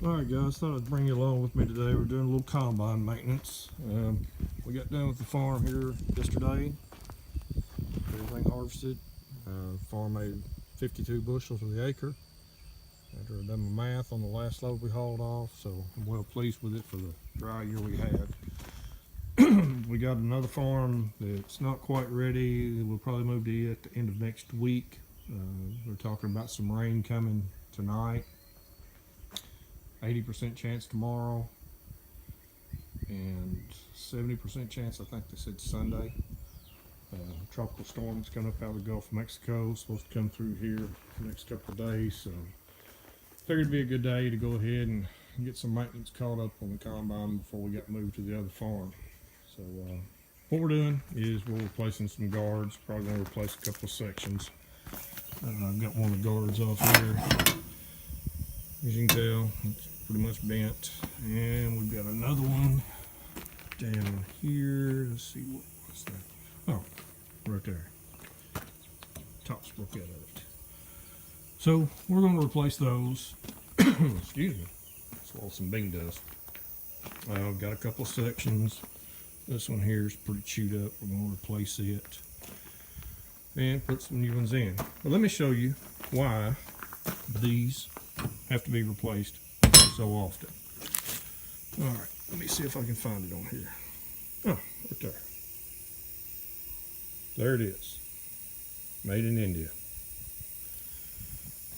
Alright guys, thought I'd bring you along with me today. We're doing a little combine maintenance. We got done with the farm here yesterday. Everything harvested. Farm made 52 bushels of the acre. After I've done my math on the last load we hauled off, so I'm well pleased with it for the dry year we had. We got another farm that's not quite ready. We'll probably move to it at the end of next week. We're talking about some rain coming tonight. 80% chance tomorrow, and 70% chance, I think they said Sunday. Tropical storm's coming up out of the Gulf of Mexico, supposed to come through here the next couple of days, so figured it'd be a good day to go ahead and get some maintenance caught up on the combine before we got moved to the other farm. So what we're doing is we're replacing some guards, probably going to replace a couple of sections. I've got one of the guards off here. As you can tell, it's pretty much bent. And we've got another one down here. Let's see, what was that? Oh, right there. Top's broke out of it. So we're going to replace those. Excuse me. Swallowed some bean dust. I've got a couple of sections. This one here is pretty chewed up. We're going to replace it and put some new ones in. But let me show you why these have to be replaced so often. Alright, let me see if I can find it on here. Oh, right there. There it is. Made in India.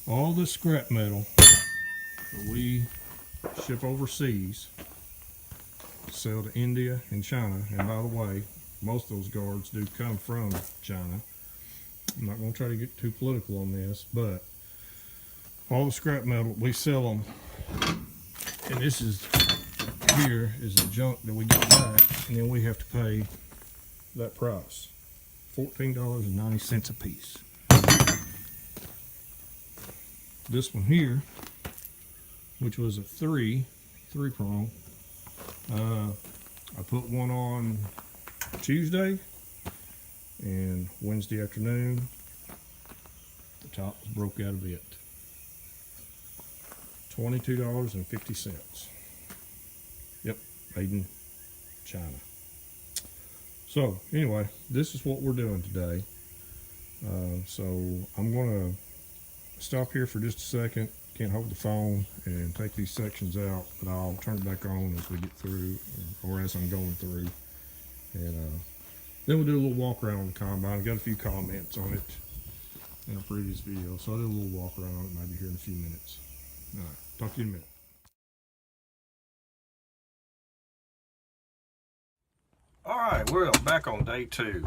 All this scrap metal that we ship overseas, sell to India and China, and by the way, most of those guards do come from China. I'm not going to try to get too political on this, but all the scrap metal, we sell them, and this is here is the junk that we get back, and then we have to pay that price, $14.90 a piece. This one here, which was a three prong, I put one on Tuesday, and Wednesday afternoon, the top was broke out of it. $22.50. Yep, made in China. So anyway, this is what we're doing today. So I'm going to stop here for just a second. Can't hold the phone and take these sections out, but I'll turn it back on as we get through, or as I'm going through. And then we'll do a little walk around on the combine. I got a few comments on it in a previous video, so I'll do a little walk around on it maybe here in a few minutes. All right, talk to you in a minute. All right, we're back on day two.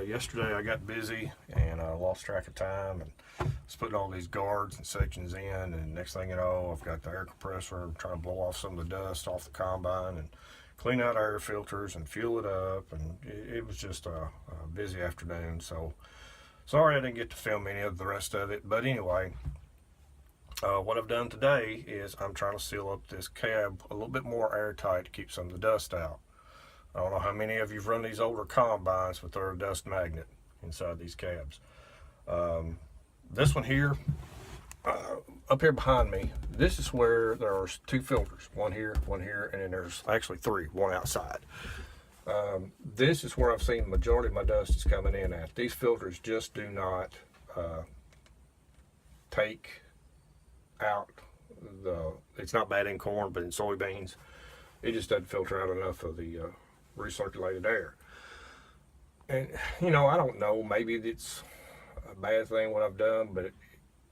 Yesterday I got busy and I lost track of time and was putting all these guards and sections in, and next thing you know, I've got the air compressor trying to blow off some of the dust off the combine and clean out air filters and fuel it up, and it was just a busy afternoon, so sorry I didn't get to film any of the rest of it. But anyway, what I've done today is I'm trying to seal up this cab a little bit more airtight to keep some of the dust out. I don't know how many of you've run these older combines, but they're a dust magnet inside these cabs. This one here, up here behind me, this is where there's two filters, one here, and then there's actually three, one outside. This is where I've seen the majority of my dust is coming in at. These filters just do not take out it's not bad in corn, but in soybeans, it just doesn't filter out enough of the recirculated air. And you know, I don't know, maybe it's a bad thing what I've done, but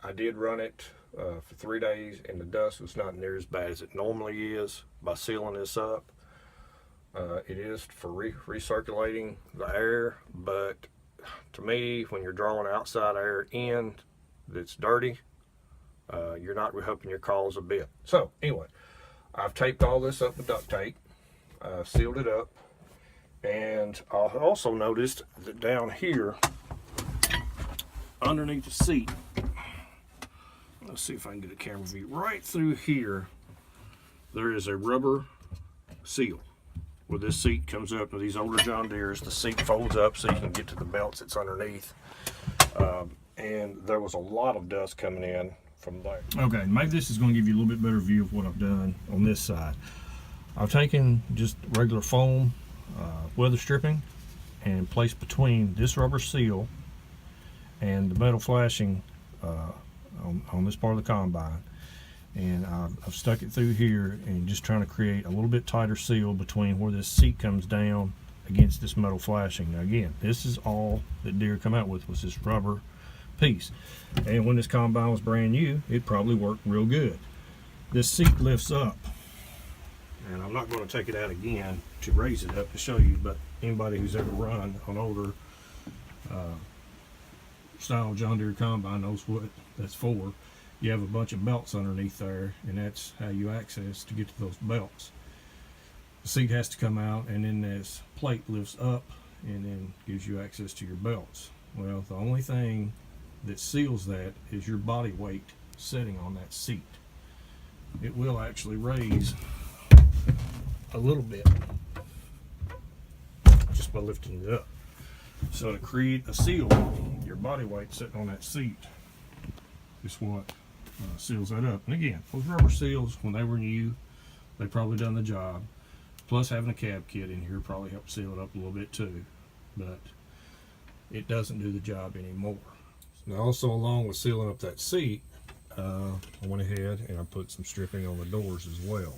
I did run it for 3 days and the dust was not near as bad as it normally is by sealing this up. It is for recirculating the air, but to me, when you're drawing outside air in that's dirty, you're not helping your cause a bit. So anyway, I've taped all this up with duct tape, sealed it up, and I also noticed that down here underneath the seat, let's see if I can get a camera view, right through here there is a rubber seal where this seat comes up. To these older John Deeres, the seat folds up so you can get to the belts that's underneath. And there was a lot of dust coming in from there. Okay, maybe this is going to give you a little bit better view of what I've done on this side. I've taken just regular foam weather stripping and placed between this rubber seal and the metal flashing on this part of the combine, and I've stuck it through here and just trying to create a little bit tighter seal between where this seat comes down against this metal flashing. Now again, this is all that Deere come out with, was this rubber piece, and when this combine was brand new, it probably worked real good. This seat lifts up, and I'm not going to take it out again to raise it up to show you, but anybody who's ever run an older style John Deere combine knows what that's for. You have a bunch of belts underneath there, and that's how you access to get to those belts. The seat has to come out, and then this plate lifts up and then gives you access to your belts. Well, the only thing that seals that is your body weight sitting on that seat. It will actually raise a little bit just by lifting it up. So to create a seal, your body weight sitting on that seat is what seals that up. And again, those rubber seals, when they were new, they probably done the job. Plus having a cab kit in here probably helped seal it up a little bit too, but it doesn't do the job anymore. Now also, along with sealing up that seat, I went ahead and I put some stripping on the doors as well.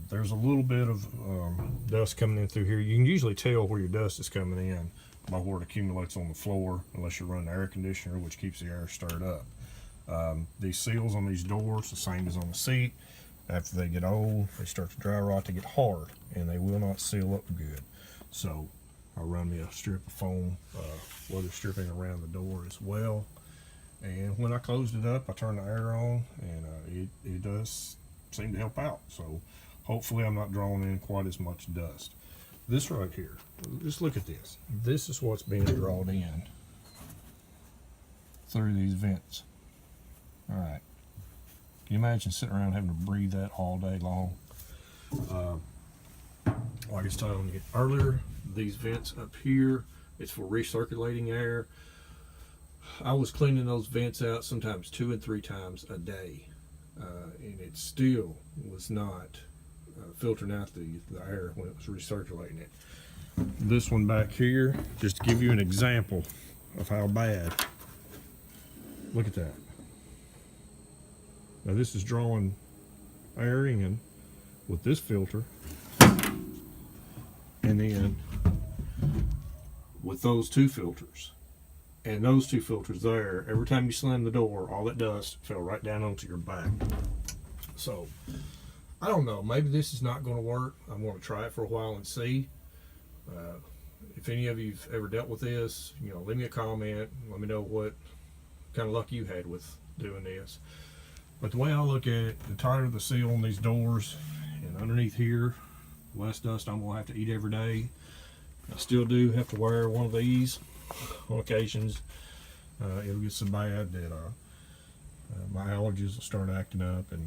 There's a little bit of dust coming in through here. You can usually tell where your dust is coming in by where it accumulates on the floor, unless you're running the air conditioner, which keeps the air stirred up. These seals on these doors, the same as on the seat, after they get old, they start to dry rot, they get hard, and they will not seal up good. So I run me a strip of foam weather stripping around the door as well. And when I closed it up, I turned the air on, and it does seem to help out. So hopefully I'm not drawing in quite as much dust. This right here, just look at this. This is what's being drawn in through these vents. All right. Can you imagine sitting around having to breathe that all day long? Like I was telling you earlier, these vents up here, it's for recirculating air. I was cleaning those vents out sometimes 2 and 3 times a day, and it still was not filtering out the air when it was recirculating it. This one back here, just to give you an example of how bad. Look at that. Now this is drawing air in with this filter, and then with those 2 filters. And those 2 filters there, every time you slam the door, all that dust fell right down onto your back. So, I don't know, maybe this is not going to work. I'm going to try it for a while and see. If any of you've ever dealt with this, leave me a comment. Let me know what kind of luck you had with doing this. But the way I look at it, the tighter the seal on these doors, and underneath here, the less dust I'm going to have to eat every day. I still do have to wear one of these on occasions. It'll get so bad that my allergies will start acting up. And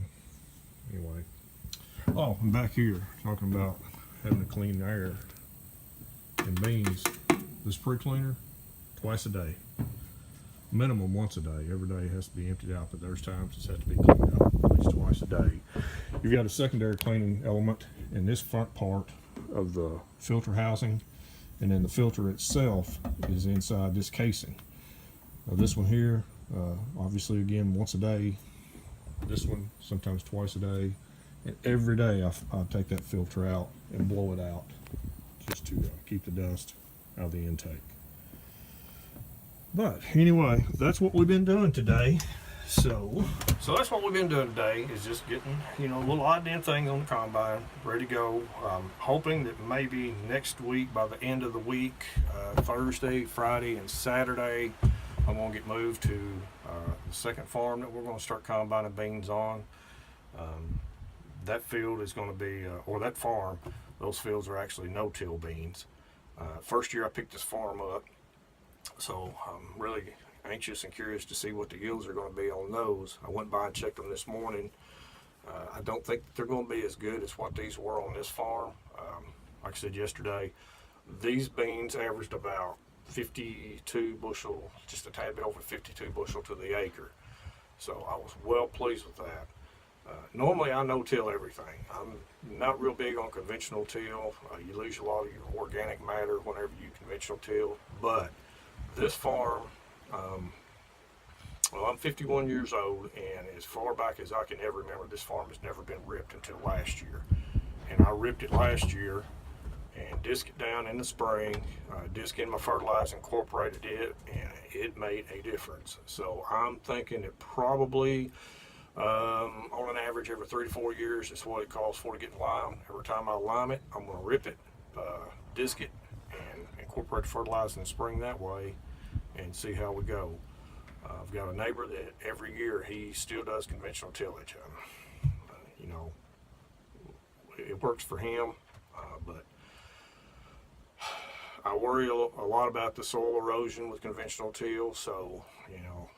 anyway, oh, and back here, talking about having to clean the air and beans, this pre-cleaner, twice a day. Minimum once a day. Every day has to be emptied out, but there's times it's has to be cleaned out at least twice a day. You've got a secondary cleaning element in this front part of the filter housing, and then the filter itself is inside this casing. Now this one here, obviously again once a day. This one sometimes twice a day, and every day I take that filter out and blow it out just to keep the dust out of the intake. But anyway, that's what we've been doing today. So that's what we've been doing today, is just getting, a little odd end thing on the combine ready to go. Hoping that maybe next week, by the end of the week, Thursday, Friday, and Saturday, I'm going to get moved to the second farm that we're going to start combining beans on. That field is going to be, or that farm, those fields are actually no-till beans. First year I picked this farm up, so I'm really anxious and curious to see what the yields are going to be on those. I went by and checked them this morning. I don't think they're going to be as good as what these were on this farm. Like I said yesterday, these beans averaged about 52 bushel, just a tad bit over 52 bushel to the acre. So I was well pleased with that. Normally I no-till everything. I'm not real big on conventional till. You lose a lot of your organic matter whenever you conventional till. But this farm, well, I'm 51 years old, and as far back as I can ever remember, this farm has never been ripped until last year. And I ripped it last year and disc it down in the spring, disc in my fertilizer, incorporated it, and it made a difference. So I'm thinking it probably, on an average, every 3 to 4 years, is what it calls for to get lime. Every time I lime it, I'm going to rip it, disc it, and incorporate fertilizer in the spring that way, and see how we go. I've got a neighbor that every year he still does conventional tillage. You know, it works for him, but I worry a lot about the soil erosion with conventional till, so, you know,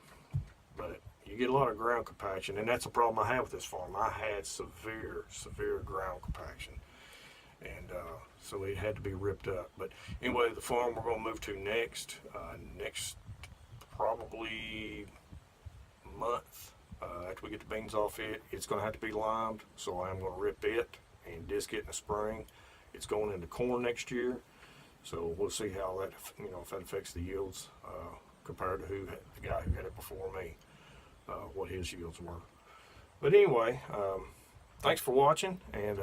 but you get a lot of ground compaction, and that's a problem I have with this farm. I had severe ground compaction, and so it had to be ripped up. But anyway, the farm we're going to move to next probably month, after we get the beans off it, it's going to have to be limed, so I'm going to rip it and disc it in the spring. It's going into corn next year. So we'll see how that, you know, if that affects the yields compared to the guy who had it before me, what his yields were. But anyway, thanks for watching, and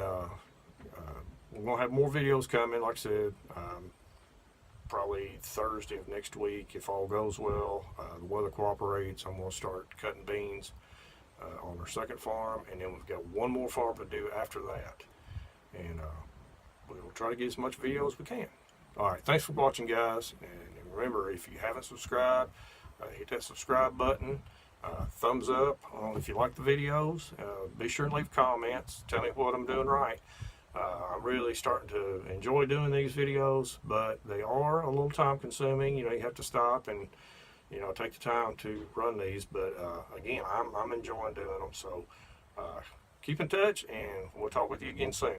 we're gonna have more videos coming. Like I said, probably Thursday of next week, if all goes well, the weather cooperates. I'm gonna start cutting beans on our second farm, and then we've got one more farm to do after that, and we'll try to get as much video as we can. All right, thanks for watching, guys, and remember, if you haven't subscribed, hit that subscribe button, thumbs up if you like the videos. Be sure and leave comments, tell me what I'm doing right. I'm really starting to enjoy doing these videos, but they are a little time consuming. You know, you have to stop and, you know, take the time to run these, but again, I'm enjoying doing them. So keep in touch, and we'll talk with you again soon.